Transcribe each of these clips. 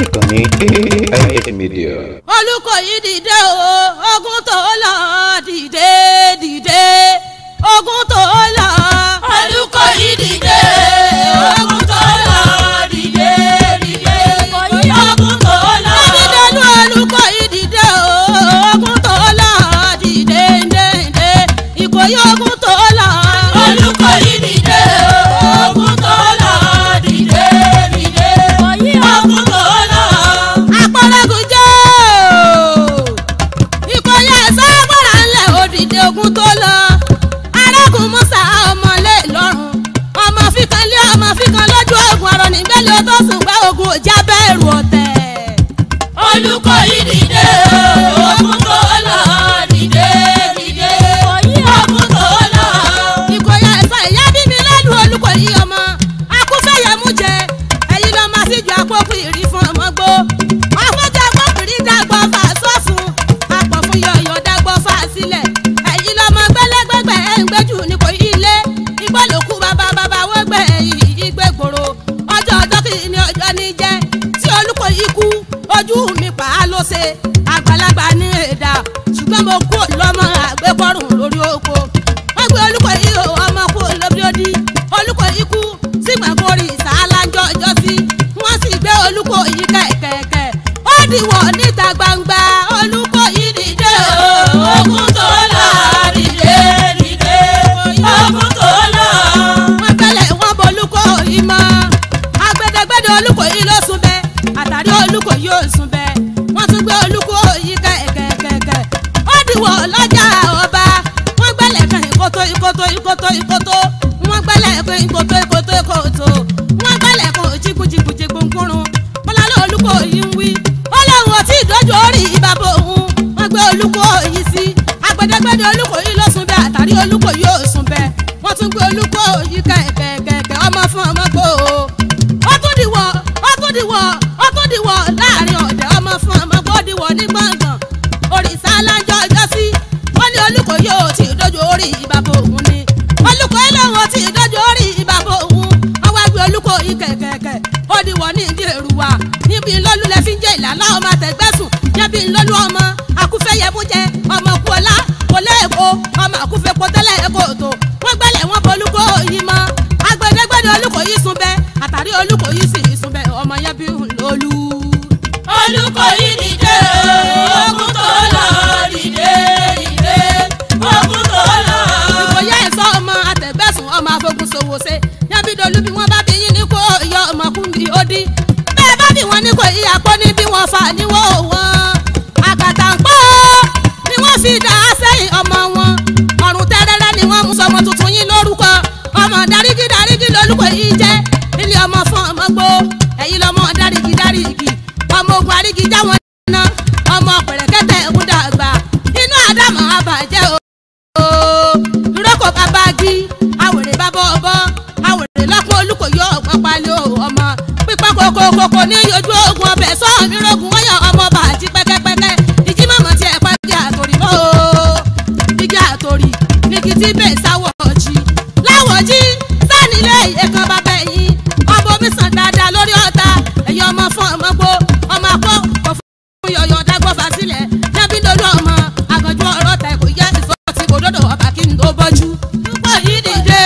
ìkànnì AIS Media. Olùkọ́yí dìde o ogun tó lọ dìde dìde ogun tó lọ. Olùkọ́yí dìde ogun tó lọ dìde dìde ogun tó lọ. Dídé lu Olùkọ́yí dìde o ogun tó lọ dìde dìde Ìkòyí ogun tó lọ. Olùkọ́yí dìde ogun tó lọ dìde dìde ogun tó lọ. Àpọ̀lọ́gùn jẹ́ Ìkòyí ẹ̀sọ́ agbára ńlẹ̀ òdìdé ogun tó lọ. Arágùn Musa ọmọlé lọ́rùn ọmọ fíkan lé ọmọ fíkan lójú ogun ọ̀rọ̀ nígbẹ́lẹ́ tó sùn gbẹ́ ogun òjá bẹ̀rù ọ̀tẹ̀. Olùkọ́yí dìde ogun tó lọ dìde dìde ogun tó lọ. Ìkòyí ẹ̀sọ́ ìyá bí mi lẹ́nu Olùkọ́yí ọmọ akúfẹ́yẹmú jẹ ẹ̀yin lọ́ máa sì ju àpòkù ìrì fún ọmọ gbó. Ọmọdé akọ́kùnrin dàgbọ́ fà sọ́fun apọ̀ fún yọ̀yọ̀ dàgbọ́ fà sílẹ̀ ẹ̀yin lọ́mọ gbẹ́lẹ́gbẹ́gbẹ́ ẹ̀ ń gbẹ́jù ní kò ilé igbó ló kú bàbá bàbá wẹ́gbẹ́ ìgbé gbòòrò ọjọ́ ọjọ́ kìí ní ọjọ́ ní jẹ́ tí Olùkọ́yí kú ojú mi pa á ló ṣe àgbàlagbà ní èdà ṣùgbọ́n mo kú lọ́mọ àgbékọ́rùn lórí oko wọ́n gbé Olùkọ́yí ọmọ kú lóbi odi Olùkọ́yí kú sígbàgbórí ìsàlájọ́ ọjọ́ sí wọ́n sì gbé Olùkọ́yí kẹ̀kẹ̀kẹ̀ ó dìwọ̀ níta gbangba Olùkọ́yí dìde ogun tó lọ dìde dìde ogun tó lọ. wọ́n gbẹ́lẹ̀ wọ́n bọ Olùkọ́yí mọ́ agbẹ́dẹ́gbẹ́dẹ́ Olùkọ́yí ló sùn bẹ́ẹ̀ àtàrí Olùkọ́yí ò sùn bẹ́ẹ̀ wọ́n tún gbé Olùkọ́yí kẹ̀kẹ̀kẹ̀ ó dìwọ̀ lọ́jà ọba wọ́n gbẹ́lẹ̀ kan ìkótó ìkótó ìkótó ìkótó wọ́n gbẹ́lẹ̀ kan ìkótó ìkótó ìkótó wọ́n gbẹ́lẹ̀ kan jìkùjìkùjìkù ńkúrun bọ́lá ló Olùkọ́yí ń wí ọlọ́run ò tí ì dójú orí bàbá òun wọ́n gbé Olùkọ́yí sí agbẹ́dẹ́gbẹ́dẹ́ Olùkọ́yí ló sùn bẹ́ẹ̀ àtàrí Olùkọ́yí ò sùn bẹ́ẹ̀ wọ́n tún gbé Olùkọ́yí kẹ̀kẹ̀kẹ̀ ọmọ fún ọmọ gbò ó tún dìwọ̀ láàrin ọ̀dẹ̀ ọmọ fún ọmọ gbò dìwọ̀ ní gbọ̀ngàn òrìṣà alájọ ọjọ́ sí wọ́n ní Olùkọ́yí ò tí ì dójú orí bàbá òun ni Olùkọ́yí lòun ò tí ì dójú orí bàbá òun wọ́n wá gbé Olùkọ́yí kẹ̀kẹ̀kẹ̀ ó dìwọ̀ ní ìdí èrúwà níbi ńlọ́lúlẹ̀ fi ń jẹ́ ìlàlá ọmọ àtẹ̀gbẹ́sùn níbi ńlọ́lú ọmọ akúfẹ́yẹmú jẹ ọmọ kúọlá kọlé èkó ọmọ akúfẹ́kọ tẹ́lẹ̀ èkó tó wọ́n gbẹ́lẹ̀ wọ́n bọ Olùkọ́yí mọ́ agbẹ́dẹ́gbẹ́dẹ́ Olùkọ́yí sùn bẹ́ẹ̀ àtàrí Olùkọ́yí sì sùn bẹ́ẹ̀ ọmọ yẹn bí ńlọ́lú. Olùkọ́yí dìde ogun tó lọ dìde dìde ogun tó lọ. Ìkòyí ẹ̀sọ́ ọmọ àtẹ̀gbẹ́sùn ọmọ afọkùn ṣòwò ṣe yánbí dolú bí wọ́n bá bí yín ní kó yọ ọmọkùnrin òdì bẹ́ẹ̀ bá bí wọ́n ní kò yí apọ́ ní bí wọ́n fà níwọ̀ wọn. Àgàtà ń pọ̀ ni wọ́n fi dà á sẹ́yìn ọmọ wọn ọ̀run tẹ́rẹ́rẹ́ ni wọ́n mú sọmọ tuntun yín lórúkọ ọmọ dárígí dárígí lÓlùkọ́yí jẹ́ ilé ọmọ fún ọmọ gbó ẹ̀yin lọ́mọ dárígí dárígí ọmọ ogun àrígí jáwọn iná ọmọ pẹ̀rẹ̀kẹ́tẹ̀ ẹ̀kún dàgbà inú àdàmọ̀ àbàjẹ́ o ìrókò bàbá gí àwèrè bàbá ọbọ àwèrè lọ́pọ̀ Olùkọ́yí ọ̀gbọ́n palẹ̀ ọmọ pípa kòkòkò ní ojú ogun ọbẹ̀ sọ́ọ̀ mìíràn wọ́n yọ ọmọ bàjí pẹ́kẹ́pẹ́kẹ́ ìjí mọ̀mọ́ tí ẹ̀ pa igi àtòrí mọ́ igi àtòrí nígi tí bẹ́ẹ̀ sáwọ̀ ọ̀jì láwọ̀ jí sánilé ìyẹ̀kan bàbá ẹ̀yìn ọmọ omi sàn dáadáa lórí ọ̀tá ẹ̀yìn ọmọ fún ọmọ gbó ọmọ akọ́ kò fún yọ̀yọ̀ dágbọ́fà sílẹ̀ jábí lórí ọmọ àgànjú ọ̀rọ̀ ta ẹ̀kọ́ yẹ ìfọ́tí kò dọ́dọ̀ ọba kí n tó bọ́jú. Olùkọ́yí dìde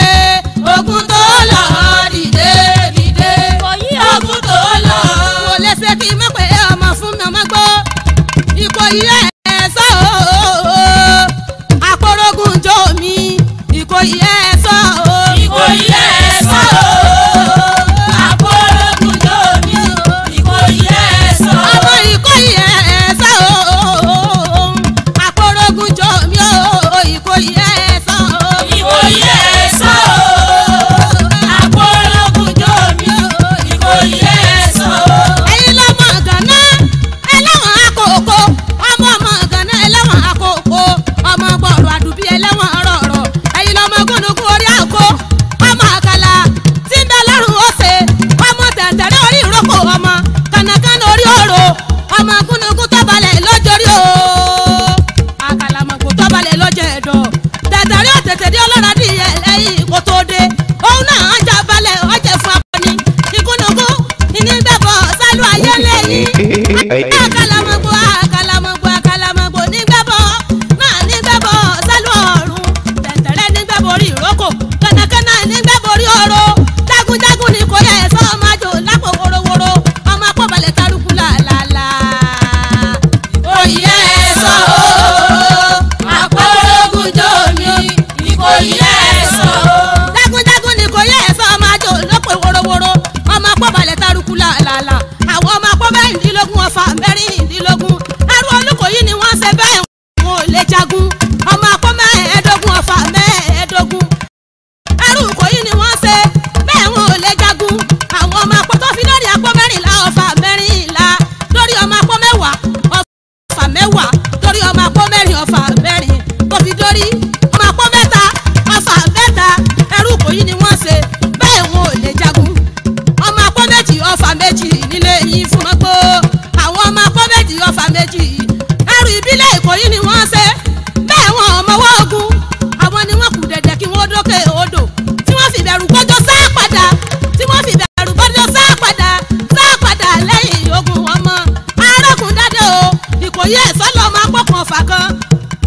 ogun tó lọ dìde dìde ogun tó lọ. Mo lè ṣe kí n mọ̀ pé ọmọ fún mi ọmọ gbó Ìkòyí ẹ̀sọ́ àpòrógùn jọ mi Ìkòyí ẹ̀sọ́ Ìkòyí ẹ̀sọ́ àpòrógùn jọ mi Ìkòyí ẹ̀sọ́ ọmọ Ìkòyí ẹ̀sọ́ àpòrógùn jọ mi Ìkòyí ẹ̀sọ́ Ìkòyí ẹ̀sọ́ àpòrógùn jọ mi Ìkòyí ẹ̀sọ́. Ẹ̀yin lọ́mọ gànà ẹ láwọn àkókò ọmọ jagun ọmọ akọ mẹ́ẹ̀ẹ́dógún ọfà mẹ́ẹ̀ẹ́dógún ẹrú Ìkòyí ni wọ́n ṣe bẹ́ẹ̀ wọn ò lè jagun àwọn ọmọ akọ tó fi lórí akọ mẹ́rìnlá ọfà mẹ́rìnlá lórí ọmọ akọ mẹ́wàá ọfà mẹ́wàá lórí ọmọ akọ mẹ́rin ọfà mẹ́rin tó fi dórí ọmọ akọ mẹ́ta ọfà mẹ́ta ẹrú Ìkòyí ni wọ́n ṣe bẹ́ẹ̀ wọn ò lè jagun ọmọ akọ méjì ọfà méjì nílé yìí fún mọ́gbó àwọn ọmọ akọ méjì ọfà méjì ẹrú ìbílẹ̀ Ìkòyí ni wọ́n ṣe bẹ́ẹ̀ wọn ọmọwọ́ ogun àwọn ni wọ́n kù dẹ̀dẹ̀ kí wọ́n dókè odò tí wọ́n fi bẹ̀rù gbọ́jọ́ sá padà tí wọ́n fi bẹ̀rù gbọ́jọ́ sá padà lẹ́yìn ogun ọmọ arákùn dáadé o Ìkòyí ẹ̀sọ́ lọ́mọ akọ́kùn ọ̀fà kan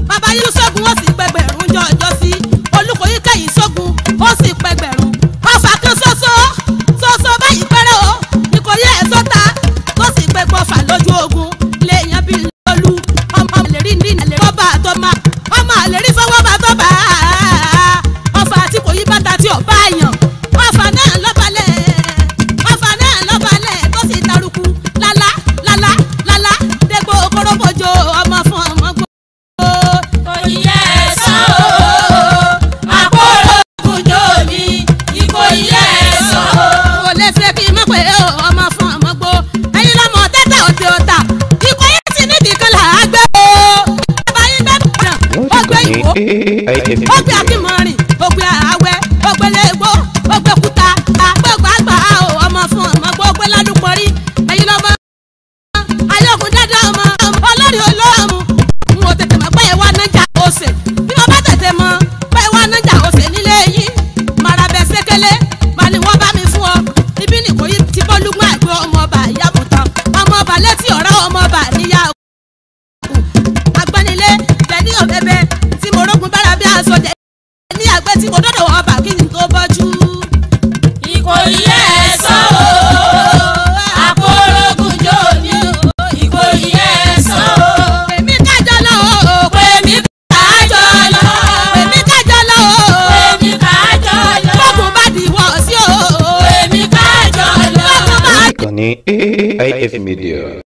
bàbá yìí sógun ó sì pẹgbẹ̀rún jọjọ́ sí Olúkòyí kẹ́yìn sógun ó sì pẹgbẹ̀rún ọ̀fà kan ṣoṣo báyìí pẹ́rẹ́ o Ìkòyí ẹ̀sọ́ ta tó sì pẹgbọ́ ọ̀fà lójú ogun lèèyàn bí lọ́lú ọmọ àlèrí ní àlèrí fọ́bà tó máa ọmọ àlèrí fọwọ́ bá tó bá ọ̀fà tí Ìkòyí bàtà tí ò bá yàn ọ̀fà náà lọ́balẹ̀ tó sì tarùkù lálá dégbò kórópojò ọmọ fún ọmọ gbó. Ìkòyí ẹ̀sọ́ àpòrògùn jò mí Ìkòyí ẹ̀sọ́. kò lè ṣe kí n mọ̀ pé ọmọ fún ọmọ gbó ẹ̀yin lọ́mọ tẹ́tà òtí ọ̀tà Ìkòyí sì níbi kan là á gbé o. bàbá yín gbẹ́ bọ̀dàn ó gbé Ìwó ó gbé Akínmọ̀rin ó gbé Àwẹ̀ ó gbé Légbó ó gbé Kúta àgbẹ̀gbà àgbà ọmọ fún ọmọ gbó ó gbé Ládùpọ̀rí ẹ̀yin lọ́mọ ayọ̀kùn dáadáa ọmọ olórí olóòmù n ò tètè mọ̀ pé ìwà nájà ọ̀sẹ̀ bí wọ́n bá tètè mọ̀ pé ìwà nájà ọ̀sẹ̀ nílé yín màrà bẹ̀ sékélé mà ní wọ́n bá mi fún ọ ibi ní Ìkòyí ti bọ́lúgbọ́n àgbẹ̀ ọmọ ọba ìyàbùtàn ọmọ ọba létí ọ̀rá ọmọ ọba níyà agbanilé jẹ̀ní ọ̀bẹ̀bẹ̀ tí mo rógun bára bí aṣọ jẹ̀ ní àgbẹ̀ tí mo dọ́dọ̀ ọba kí n tó bọ́jú. Ìkòyí ẹ̀sọ́ àpòrògùn jò mí Ìkòyí ẹ̀sọ́. èmi kájọ lọ o Pèmí kájọ lọ. èmi kájọ lọ o Pèmí kájọ lọ. bọ́kùn bá dìwọ̀ sí o. Pèmí kájọ lọ. Ìkànnì AIF Media.